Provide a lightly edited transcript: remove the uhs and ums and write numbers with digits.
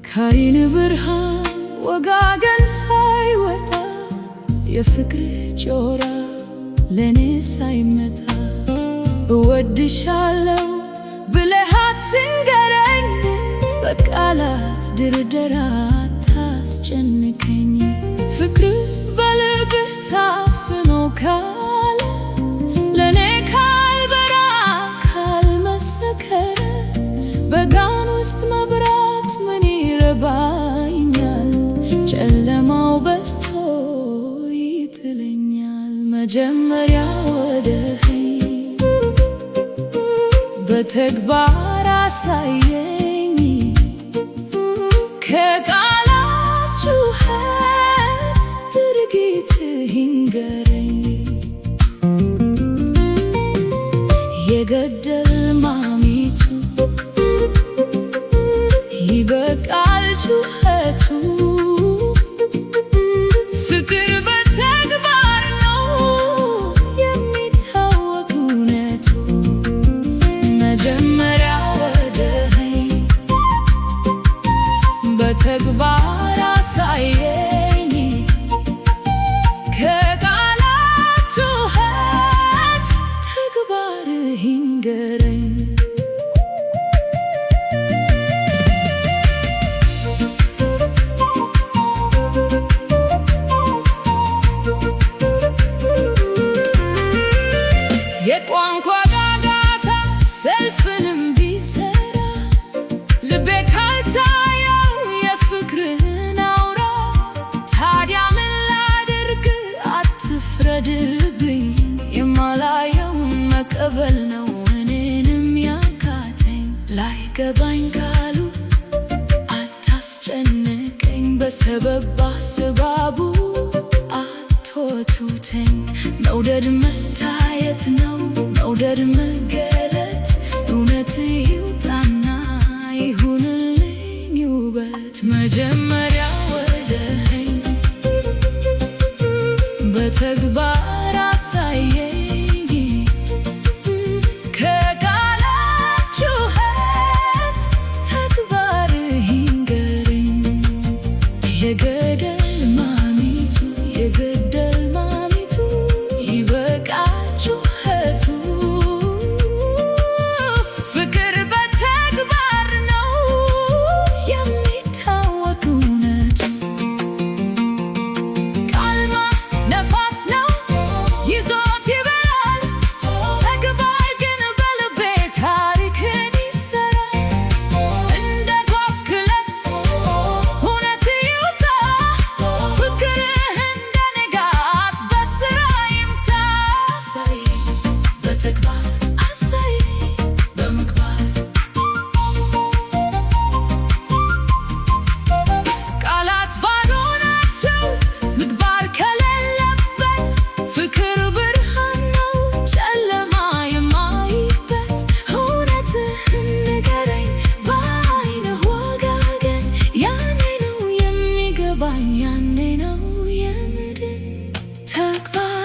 ከዓይን ብርሃን ወጋገን ሳይወጣ የፍቅርህ ጮራ ለኔ ሳይመታ እወድሻለሁ ብለህ አትንገረኝ፣ በቃላት ድርደራ አታስጨንቀኝ። ፍቅርህ በልብህ ታፍኖ ካለ ለኔ ካልበራ ካልመሰከረ በጋን ውስጥ መብራት ምን ይረባኛል? ጨለማው በዝቶ ይጥለኛል። መጀመሪያ ወደኸኝ በተግባር አሳየኝ፣ ከቃላት ጩኸት ድርጊትህ ይንገረኝ። የገደል ማሚቱ ይበቃል ጩኸቱ፣ ፍቅር በተግባር ነው የሚታወቅ እውነቱ። መጀመሪያ ወደኸኝ በተግባር አሳየኝ፣ ከቃላት ጩኸት ተግባርህ ይንገረኝ። የቋንቋ ጋጋታ ሰልፍንም ቢሰራ ልቤ ካልታየው የፍቅርህን አውራ። ታዲያ ምን ላድርግ? አትፍረድብኝ፣ የማላየውን መቀበል ነው እኔንም ያቃተኝ። ላይገባኝ ካሉ አታስጨንቀኝ፣ በሰበብ አስባቡ አትወቱተኝ። መውደድ መታየት ነው መውደድ መገለጥ፣ እውነት ይውጣና ይሁንልኝ ውበት። መጀመሪያ ወደኸኝ በተግባር አሳየኝ፣ ከቃላት ጩኸት ተግባርህ ይንገረኝ። የገደል ማሚቱ የገደል ማሚቱ ይበቃል ጩኸቱ፣ ፍቅር በተግባር ነው የሚታወቅ እውነቱ። ቃልማ ነፋስ ነው ይዞት ይበራል፣ ተግባር ግን በልቤ ታሪክን ይሰራል። እንደ ጓፍ ክለት እውነት ይውጣ፣ ፍቅርህ እንደ ንጋት በስራ ይምታ። አሳየኝ በተግባር አሳየኝ በምግባር፣ ቃላት ባዶ ናቸው ምግባር ከሌለበት። ፍቅር ብርሃን ነው ጨለማ የማይበት። እውነትህን ንገረኝ በዓይንህ ወጋገን፣ ያኔ ነው የሚገባኝ ያኔ ነው የምድን ተግባር